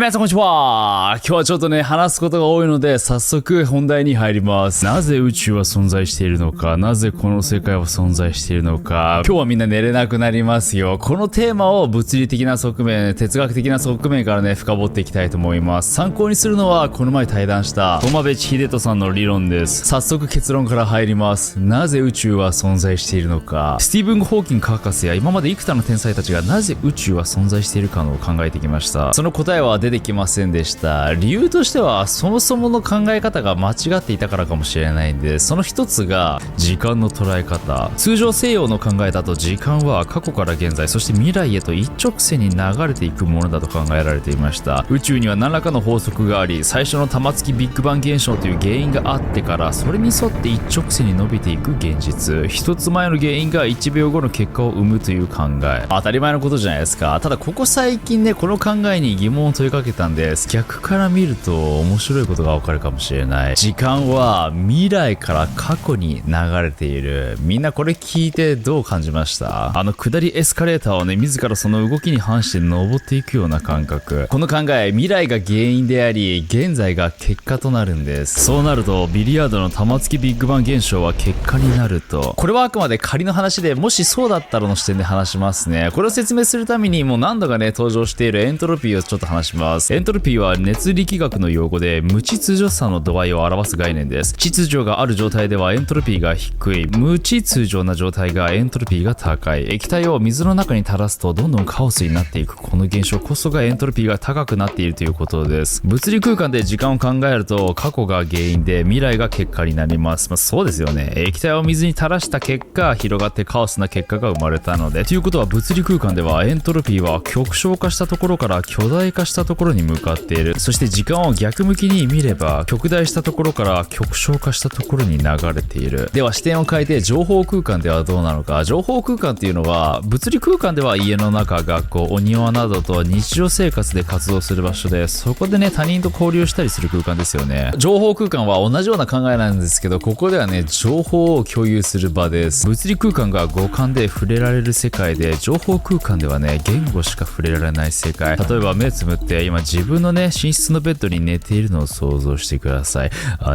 皆さんこんにちは。今日はちょっとね、話すことが多いので、早速本題に入ります。なぜ宇宙は存在しているのか、なぜこの世界は存在しているのか、今日はみんな寝れなくなりますよ。このテーマを物理的な側面、哲学的な側面からね、深掘っていきたいと思います。参考にするのは、この前対談した駒部秀人さんの理論です。早速結論から入ります。なぜ宇宙は存在しているのか。スティーブン・ホーキング博士や今まで幾多の天才たちがなぜ宇宙は存在しているかを考えてきました。その答えは出てきませんでした。理由としてはそもそもの考え方が間違っていたからかもしれないんで、その一つが時間の捉え方。通常西洋の考えだと時間は過去から現在、そして未来へと一直線に流れていくものだと考えられていました。宇宙には何らかの法則があり、最初の玉突きビッグバン現象という原因があってから、それに沿って一直線に伸びていく現実。一つ前の原因が1秒後の結果を生むという考え。当たり前のことじゃないですか。ただここ最近ね、この考えに疑問を問いかけたんです。逆から見ると面白いことがわかるかもしれない。時間は未来から過去に流れている。みんなこれ聞いてどう感じました？下りエスカレーターをね、自らその動きに反して登っていくような感覚。この考え、未来が原因であり、現在が結果となるんです。そうなると、ビリヤードの玉突きビッグバン現象は結果になると。これはあくまで仮の話で、もしそうだったらの視点で話しますね。これを説明するためにもう何度かね、登場しているエントロピーをちょっと話します。エントロピーは熱力学の用語で無秩序さの度合いを表す概念です。秩序がある状態ではエントロピーが低い。無秩序な状態がエントロピーが高い。液体を水の中に垂らすとどんどんカオスになっていく。この現象こそがエントロピーが高くなっているということです。物理空間で時間を考えると過去が原因で未来が結果になります。そうですよね。液体を水に垂らした結果、広がってカオスな結果が生まれたので。ということは物理空間ではエントロピーは極小化したところから巨大化したところに向かっている。そして時間を逆向きに見れば極大したところから極小化したところに流れている。では視点を変えて情報空間ではどうなのか。情報空間っていうのは物理空間では家の中、学校、お庭などと日常生活で活動する場所で、そこでね他人と交流したりする空間ですよね。情報空間は同じような考えなんですけど、ここではね情報を共有する場です。物理空間が五感で触れられる世界で、情報空間ではね言語しか触れられない世界。例えば目つむって今自分のね寝室のベッドに寝ているのを想像してください。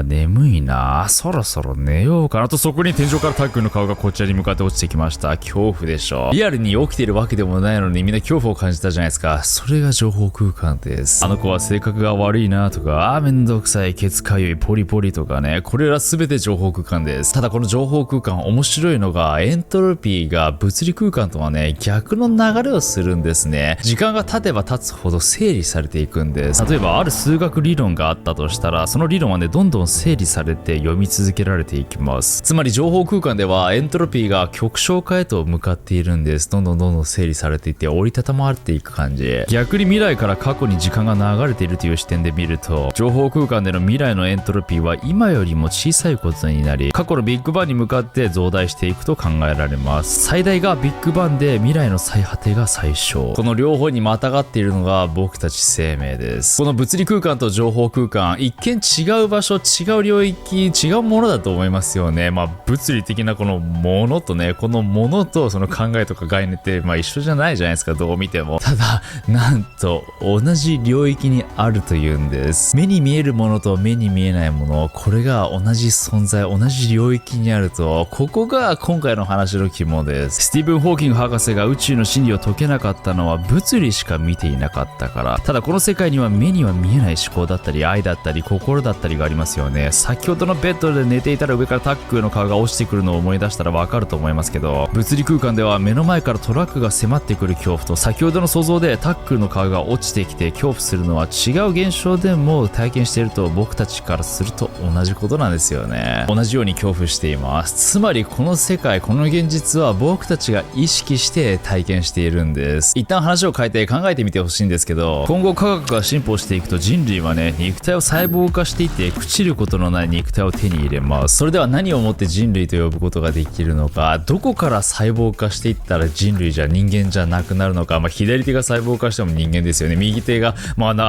眠いな、そろそろ寝ようかなと、そこに天井からタックンの顔がこちらに向かって落ちてきました。恐怖でしょ。リアルに起きているわけでもないのにみんな恐怖を感じたじゃないですか。それが情報空間です。あの子は性格が悪いなとか、めんどくさい、ケツかゆい、ポリポリとかね、これら全て情報空間です。ただこの情報空間面白いのが、エントロピーが物理空間とはね逆の流れをするんですね。時間が経てば経つほど整理されていくんです。例えばある数学理論があったとしたら、その理論はねどんどん整理されて読み続けられていきます。つまり情報空間ではエントロピーが極小化へと向かっているんです。どんどん整理されていって折りたたまれていく感じ。逆に未来から過去に時間が流れているという視点で見ると、情報空間での未来のエントロピーは今よりも小さいことになり、過去のビッグバンに向かって増大していくと考えられます。最大がビッグバンで、未来の最果てが最小。この両方にまたがっているのが僕たち生命です。この物理空間と情報空間、一見違う場所、違う領域、違うものだと思いますよね。物理的なこのものとね、このものとその考えとか概念って一緒じゃないじゃないですか、どう見ても。ただなんと同じ領域にあるというんです。目に見えるものと目に見えないもの、これが同じ存在、同じ領域にあると、ここが今回の話の肝です。スティーブン・ホーキング博士が宇宙の真理を解けなかったのは物理しか見ていなかったから。ただこの世界には目には見えない思考だったり愛だったり心だったりがありますよね。先ほどのベッドで寝ていたら上からタックの顔が落ちてくるのを思い出したらわかると思いますけど、物理空間では目の前からトラックが迫ってくる恐怖と、先ほどの想像でタックの顔が落ちてきて恐怖するのは違う現象でも体験していると、僕たちからすると同じことなんですよね。同じように恐怖しています。つまりこの世界、この現実は僕たちが意識して体験しているんです。一旦話を変えて考えてみてほしいんですけど、今後科学が進歩していくと人類はね肉体を細胞化していって朽ちることのない肉体を手に入れます。それでは何をもって人類と呼ぶことができるのか、どこから細胞化していったら人類じゃ人間じゃなくなるのか。左手が細胞化しても人間ですよね。右手が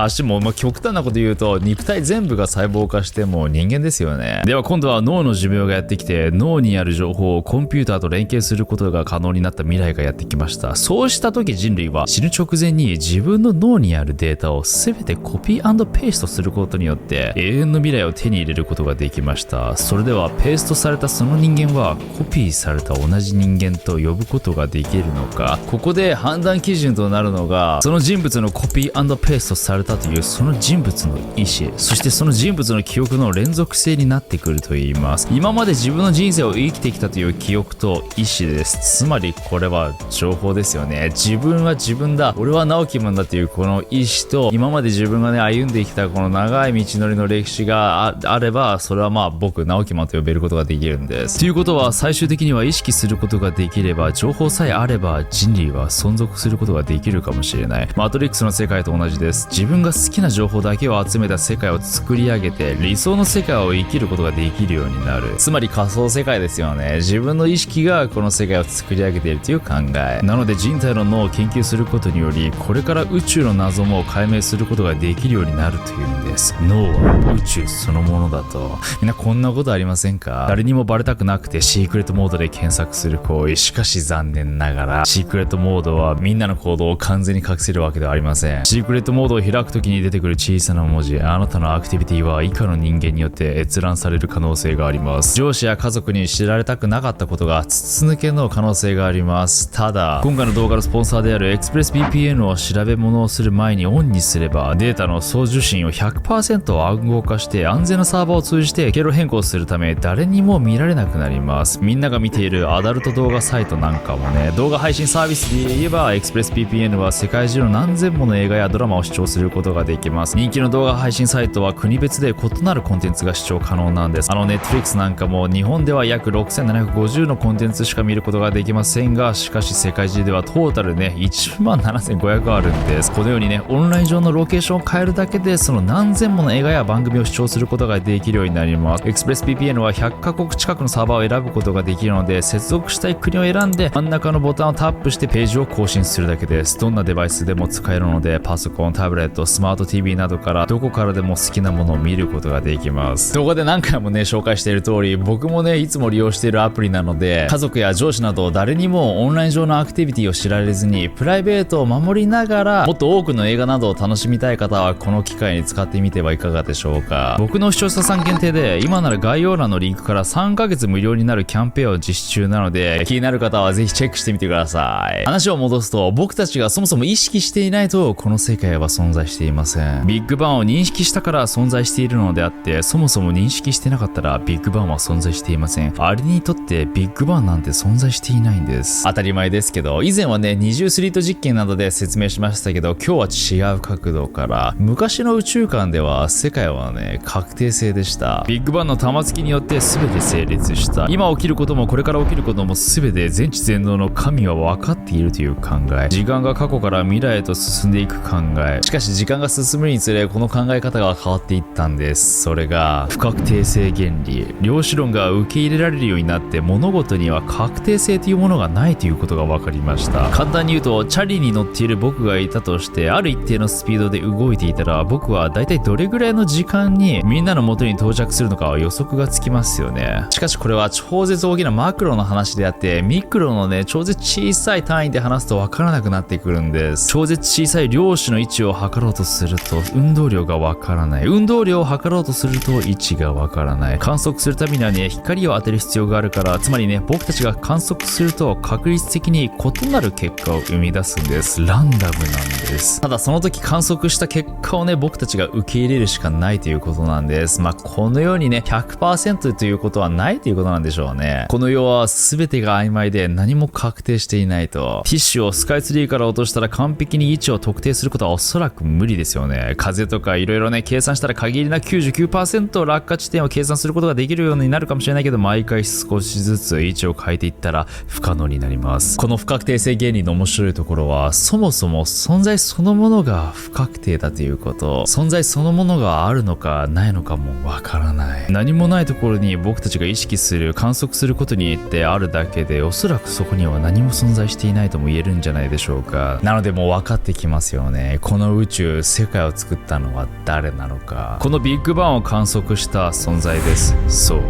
足も極端なこと言うと肉体全部が細胞化しても人間ですよね。では今度は脳の寿命がやってきて、脳にある情報をコンピューターと連携することが可能になった未来がやってきました。そうした時人類は死ぬ直前に自分の脳にあるデデータを全てコピー&ペーストすることによって永遠の未来を手に入れることができました。それではペーストされたその人間はコピーされた同じ人間と呼ぶことができるのか。ここで判断基準となるのが、その人物のコピー&ペーストされたというその人物の意思、そしてその人物の記憶の連続性になってくると言います。今まで自分の人生を生きてきたという記憶と意思です。つまりこれは情報ですよね。自分は自分だ、俺は直樹マンだというこの意思と、今まで自分がね歩んできたこの長い道のりの歴史が あれば、それはまあ僕直樹マンと呼べることができるんです。ということは最終的には意識することができれば、情報さえあれば人類は存続することができるかもしれない。マトリックスの世界と同じです。自分が好きな情報だけを集めた世界を作り上げて、理想の世界を生きることができるようになる。つまり仮想世界ですよね。自分の意識がこの世界を作り上げているという考えなので、人体の脳を研究することにより、これから宇宙の謎も解明することができるようになるというんです。脳は宇宙そのものだと。みんなこんなことありませんか？誰にもバレたくなくてシークレットモードで検索する行為。しかし残念ながらシークレットモードはみんなの行動を完全に隠せるわけではありません。シークレットモードを開くときに出てくる小さな文字、あなたのアクティビティは以下の人間によって閲覧される可能性があります。上司や家族に知られたくなかったことが筒抜けの可能性があります。ただ今回の動画のスポンサーである ExpressVPN を調べ物をする前にオンにすれば、データの送受信を 100% 暗号化して安全なサーバーを通じて経路変更するため、誰にも見られなくなります。みんなが見ているアダルト動画サイトなんかもね、動画配信サービスで言えば ExpressVPN は世界中の何千もの映画やドラマを視聴することができます。人気の動画配信サイトは国別で異なるコンテンツが視聴可能なんです。Netflix なんかも日本では約6750のコンテンツしか見ることができませんが、しかし世界中ではトータルね17500あるんです。このようにね、オンライン上のロケーションを変えるだけでその何千もの映画や番組を視聴することができるようになります。ExpressVPN は100カ国近くのサーバーを選ぶことができるので、接続したい国を選んで真ん中のボタンをタップしてページを更新するだけです。どんなデバイスでも使えるので、パソコン、タブレット、スマート TV などからどこからでも好きなものを見ることができます。動画で何回もね紹介している通り、僕もねいつも利用しているアプリなので、家族や上司など誰にもオンライン上のアクティビティを知られずにプライベートを守りながらもっと多くの映画などを楽しみたい方はこの機会に使ってみてはいかがでしょうか。僕の視聴者さん限定で今なら概要欄のリンクから3ヶ月無料になるキャンペーンを実施中なので、気になる方はぜひチェックしてみてください。話を戻すと、僕たちがそもそも意識していないとこの世界は存在していません。ビッグバンを認識したから存在しているのであって、そもそも認識してなかったらビッグバンは存在していません。あれにとってビッグバンなんて存在していないんです。当たり前ですけど、以前はね二重スリート実験などで説明しましたけど、今日は違う角度から。昔の宇宙観では世界はね確定性でした。ビッグバンの玉突きによって全て成立した。今起きることもこれから起きることも全て全知全能の神は分かっているという考え。時間が過去から未来へと進んでいく考え。しかし時間が進むにつれこの考え方が変わっていったんです。それが不確定性原理。量子論が受け入れられるようになって、物事には確定性というものがないということが分かりました。簡単に言うと、チャリに乗っている僕がいたとして、ある一定のスピードで動いていたら、僕はだいたいどれぐらいの時間にみんなの元に到着するのかは予測がつきますよね。しかしこれは超絶大きなマクロの話であって、ミクロのね超絶小さい単位で話すと分からなくなってくるんです。超絶小さい量子の位置を測ろうとすると運動量が分からない。運動量を測ろうとすると位置が分からない。観測するためにはね光を当てる必要があるから、つまりね僕たちが観測すると確率的に異なる結果を生み出すんです。ランダムなんです。ただその時観測した結果をね僕たちが受け入れるしかないということなんです。このようにね 100% ということはないということなんでしょうね。この世は全てが曖昧で何も確定していないと。ティッシュをスカイツリーから落としたら完璧に位置を特定することはおそらく無理ですよね。風とかいろいろね計算したら限りなく 99% 落下地点を計算することができるようになるかもしれないけど、毎回少しずつ位置を変えていったら不可能になります。この不確定性原理の面白いところは、そもそも存在そのものが不確定だということ。存在そのものがあるのかないのかもわからない。何もないところに僕たちが意識する観測することによってあるだけで、おそらくそこには何も存在していないとも言えるんじゃないでしょうか。なのでもう分かってきますよね。この宇宙世界を作ったのは誰なのか。このビッグバンを観測した存在です。そう、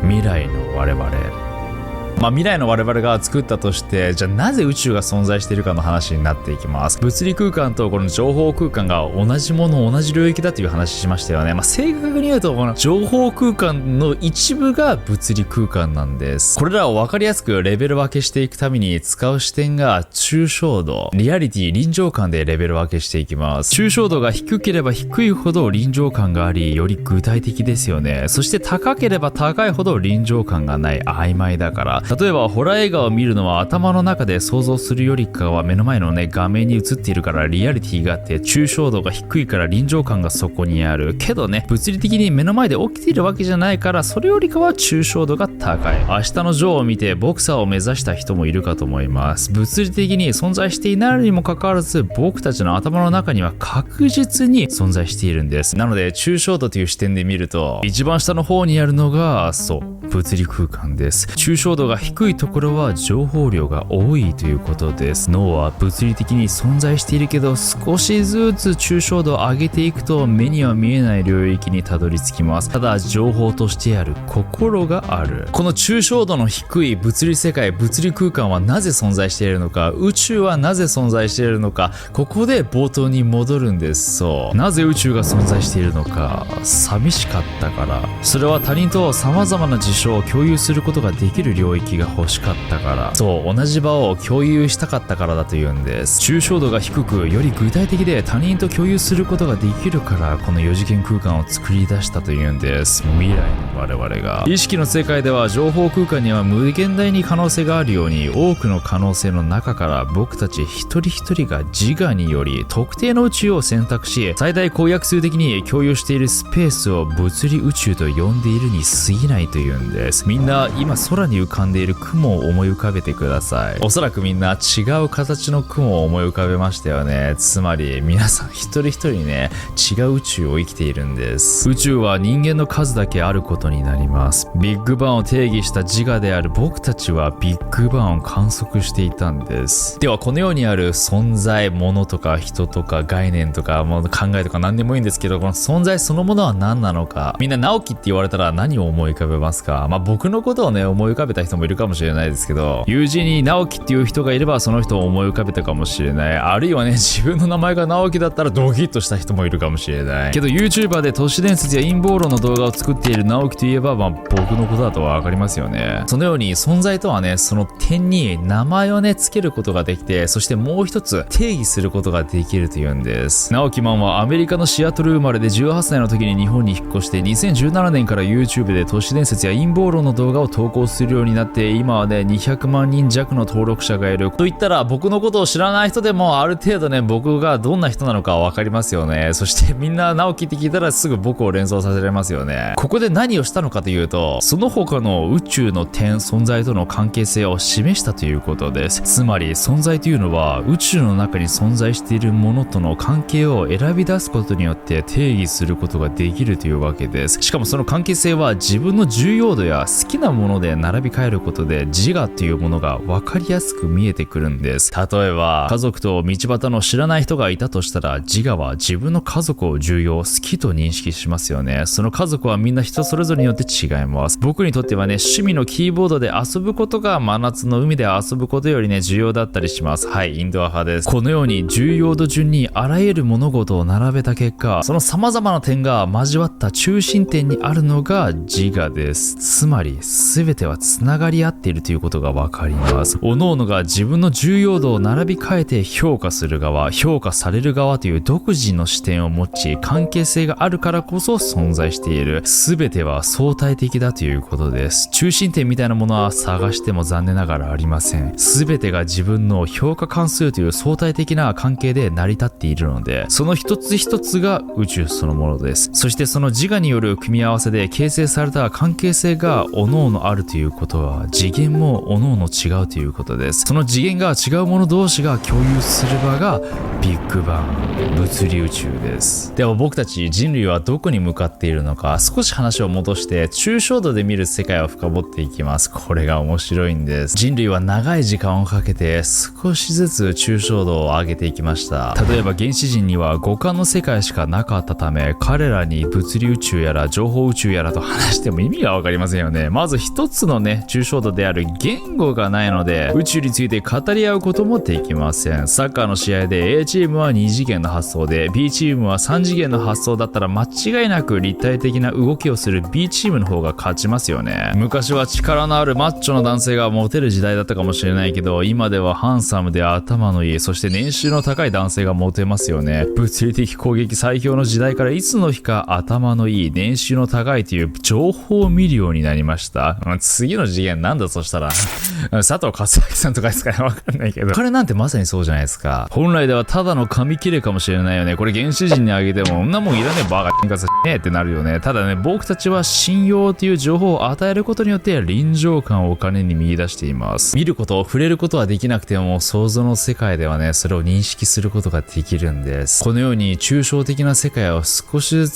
未来の我々。未来の我々が作ったとして、じゃあなぜ宇宙が存在しているかの話になっていきます。物理空間とこの情報空間が同じもの、同じ領域だという話しましたよね。正確に言うと、この情報空間の一部が物理空間なんです。これらを分かりやすくレベル分けしていくために使う視点が抽象度、リアリティ、臨場感でレベル分けしていきます。抽象度が低ければ低いほど臨場感があり、より具体的ですよね。そして高ければ高いほど臨場感がない、曖昧だから。例えばホラー映画を見るのは頭の中で想像するよりかは目の前の画面に映っているからリアリティがあって、抽象度が低いから臨場感がそこにあるけどね、物理的に目の前で起きているわけじゃないから、それよりかは抽象度が高い。明日のジョーを見てボクサーを目指した人もいるかと思います。物理的に存在していないにもかかわらず、僕たちの頭の中には確実に存在しているんです。なので抽象度という視点で見ると、一番下の方にあるのが物理空間です。抽象度が低いところは情報量が多いということです。脳は物理的に存在しているけど、少しずつ抽象度を上げていくと目には見えない領域にたどり着きます。ただ情報としてある心がある。この抽象度の低い物理世界、物理空間はなぜ存在しているのか、宇宙はなぜ存在しているのか、ここで冒頭に戻るんです。なぜ宇宙が存在しているのか、寂しかったから。それは他人と様々な事象を共有することができる領域が欲しかったから。同じ場を共有したかったからだというんです。抽象度が低く、より具体的で他人と共有することができるから、この4次元空間を作り出したというんです。未来の我々が。意識の世界では情報空間には無限大に可能性があるように、多くの可能性の中から僕たち一人一人が自我により特定の宇宙を選択し、最大公約数的に共有しているスペースを物理宇宙と呼んでいるに過ぎないというんです。みんな今空に浮かんでいる雲を思い浮かべてください。おそらくみんな違う形の雲を思い浮かべましたよね。つまり皆さん一人一人ね、違う宇宙を生きているんです。宇宙は人間の数だけあることになります。ビッグバンを定義した自我である僕たちはビッグバンを観測していたんです。ではこの世にある存在、物とか人とか概念とかもう考えとか何でもいいんですけど、この存在そのものは何なのか。みんな直樹って言われたら何を思い浮かべますか？僕のことをね思い浮かべた人もいるかもしれないですけど、友人に直樹っていう人がいればその人を思い浮かべたかもしれない。あるいはね、自分の名前が直樹だったらドキッとした人もいるかもしれないけど、 YouTuber で都市伝説や陰謀論の動画を作っている直樹といえば、僕のことだとわかりますよね。そのように存在とはね、その点に名前をねつけることができて、そしてもう一つ定義することができるというんです。直樹マンはアメリカのシアトル生まれで、18歳の時に日本に引っ越して、2017年から YouTube で都市伝説や陰謀論の動画を投稿するようになって、今はね200万人弱の登録者がいると言ったら、僕のことを知らない人でもある程度ね僕がどんな人なのかわかりますよね。そしてみんな直樹って聞いたらすぐ僕を連想させられますよね。ここで何をしたのかというと、その他の宇宙の点、存在との関係性を示したということです。つまり存在というのは宇宙の中に存在しているものとの関係を選び出すことによって定義することができるというわけです。しかもその関係性は自分の重要度や好きなもので並び替えることで、自我というものが分かりやすく見えてくるんです。例えば家族と道端の知らない人がいたとしたら、自我は自分の家族を重要、好きと認識しますよね。その家族はみんな人それぞれによって違います。僕にとってはね、趣味のキーボードで遊ぶことが真夏の海で遊ぶことよりね重要だったりします。はい、インドア派です。このように重要度順にあらゆる物事を並べた結果、その様々な点が交わった中心点にあるのが自我です。つまり全てはつながり合っているということがわかります。各々が自分の重要度を並び替えて評価する側、評価される側という独自の視点を持ち、関係性があるからこそ存在している。全ては相対的だということです。中心点みたいなものは探しても残念ながらありません。全てが自分の評価関数という相対的な関係で成り立っているので、その一つ一つが宇宙そのものです。そしてその自我による組み合わせで形成された関係性が各々あるということは、次元も各々違うということです。その次元が違うもの同士が共有する場がビッグバン、物理宇宙です。では僕たち人類はどこに向かっているのか、少し話を戻して抽象度で見る世界を深掘っていきます。これが面白いんです。人類は長い時間をかけて少しずつ抽象度を上げていきました。例えば原始人には五感の世界しかなかったため、彼らに物理宇宙やら情報宇宙やらと話しても意味がわかりませんよね。まず一つのね抽象度である言語がないので、宇宙について語り合うこともできません。サッカーの試合で A チームは2次元の発想で B チームは3次元の発想だったら間違いなく立体的な動きをする B チームの方が勝ちますよね。昔は力のあるマッチョの男性がモテる時代だったかもしれないけど、今ではハンサムで頭のいい、そして年収の高い男性がモテますよね。物理的攻撃最強の時代からいつの日か頭のいい、年収の高いという情報を見るようになりました。次の次元なんだそしたら佐藤勝明さんとかですかね、わかんないけど、彼なんてまさにそうじゃないですか。本来ではただの紙切れかもしれないよね。これ原始人にあげても、んなもんいらねえバカ喧嘩さねえってなるよね。ただね、僕たちは信用という情報を与えることによって臨場感をお金に見出しています。見ること、触れることはできなくても、想像の世界ではね、それを認識することができるんです。このように抽象的な世界を少しず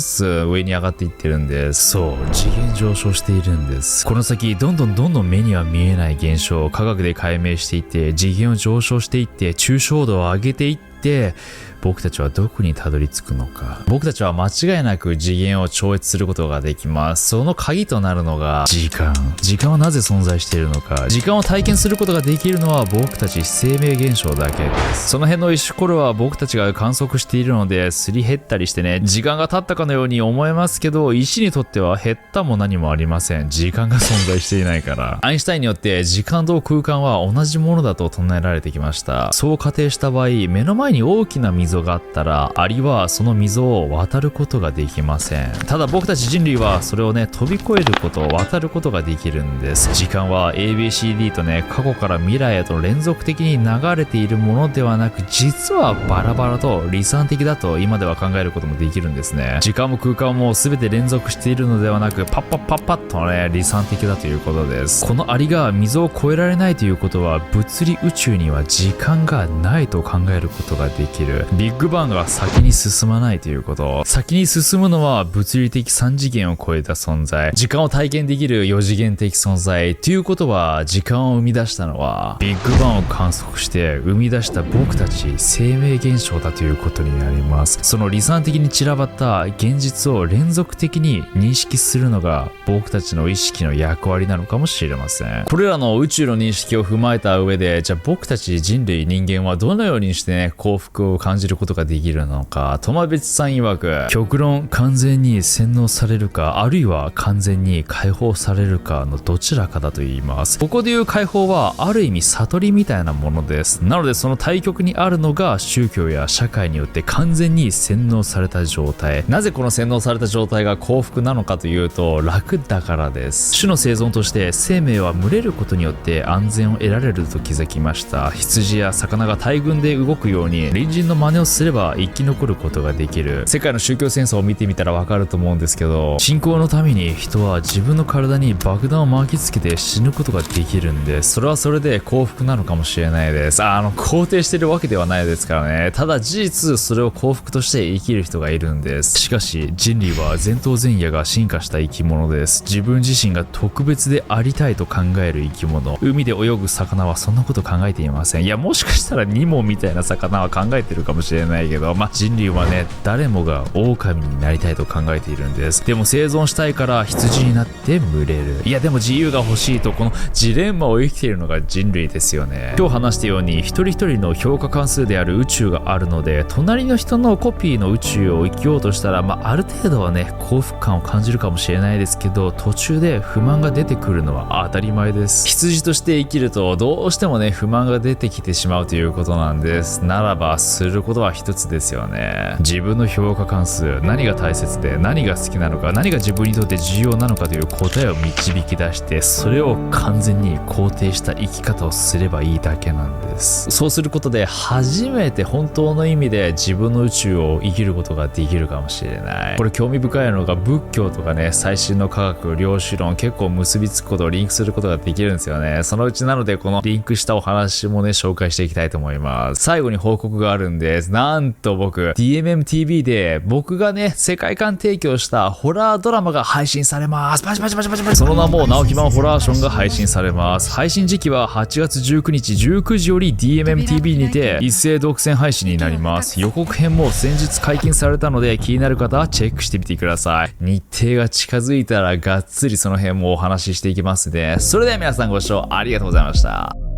つ上に上がっていってるんです。そう、次元上昇しているんです。この先、どんどん目には見えない現象を科学で解明していって、次元を上昇していって、抽象度を上げていって、僕たちはどこにたどり着くのか。僕たちは間違いなく次元を超越することができます。その鍵となるのが時間。時間はなぜ存在しているのか。時間を体験することができるのは僕たち生命現象だけです。その辺の石ころは僕たちが観測しているので、すり減ったりしてね、時間が経ったかのように思えますけど、石にとっては減ったも何もありません。時間が存在していないから。アインシュタインによって時間と空間は同じものだと唱えられてきました。そう仮定した場合、目の前に大きな溝があったら、アリはその溝を渡ることができません。ただ僕たち人類はそれをね、飛び越えること、渡ることができるんです。時間は ABCD とね、過去から未来へと連続的に流れているものではなく、実はバラバラと離散的だと今では考えることもできるんですね。時間も空間も全て連続しているのではなく、パッとね、離散的だということです。このアリが溝を越えられないということは、物理宇宙には時間がないと考えることができる。ビッグバンが先に進まないということ。先に進むのは物理的3次元を超えた存在。時間を体験できる4次元的存在。ということは、時間を生み出したのは、ビッグバンを観測して生み出した僕たち生命現象だということになります。その離散的に散らばった現実を連続的に認識するのが僕たちの意識の役割なのかもしれません。これらの宇宙の認識を踏まえた上で、じゃあ僕たち人類人間はどのようにしてね、幸福を感じることができるのか。トマベツさん曰く、極論完全に洗脳されるか、あるいは完全に解放されるかのどちらかだと言います。ここでいう解放はある意味悟りみたいなものです。なのでその対極にあるのが宗教や社会によって完全に洗脳された状態。なぜこの洗脳された状態が幸福なのかというと、楽だからです。種の生存として生命は群れることによって安全を得られると気づきました。羊や魚が大群で動くように隣人の真似をすれば生き残ることができる。世界の宗教戦争を見てみたらわかると思うんですけど、信仰のために人は自分の体に爆弾を巻きつけて死ぬことができるんです。それはそれで幸福なのかもしれないです。肯定してるわけではないですからね。ただ事実それを幸福として生きる人がいるんです。しかし人類は前頭前野が進化した生き物です。自分自身が特別でありたいと考える生き物。海で泳ぐ魚はそんなこと考えていません。いや、もしかしたらニモみたいな魚は考えてるかもしれないけど、人類はね、誰もが狼になりたいと考えているんです。でも生存したいから羊になって群れる。いや、でも自由が欲しいと、このジレンマを生きているのが人類ですよね。今日話したように、一人一人の評価関数である宇宙があるので、隣の人のコピーの宇宙を生きようとしたら、ある程度はね、幸福感を感じるかもしれないですけど、途中で不満が出てくるのは当たり前です。羊として生きると、どうしてもね、不満が出てきてしまうということなんです。ならば、することは一つですよね。自分の評価関数、何が大切で何が好きなのか、何が自分にとって重要なのかという答えを導き出して、それを完全に肯定した生き方をすればいいだけなんです。そうすることで初めて本当の意味で自分の宇宙を生きることができるかもしれない。これ興味深いのが、仏教とかね、最新の科学、量子論、結構結びつくことをリンクすることができるんですよね。そのうちなのでこのリンクしたお話もね、紹介していきたいと思います。最後に報告があるんです。。なんと僕、DMMTV で僕がね、世界観提供したホラードラマが配信されます。パチパチパチパチパチ。その名も、直木版ホラーションが配信されます。配信時期は8月19日19時より DMMTV にて一斉独占配信になります。予告編も先日解禁されたので、気になる方はチェックしてみてください。日程が近づいたらがっつりその辺もお話ししていきますね。それでは皆さんご視聴ありがとうございました。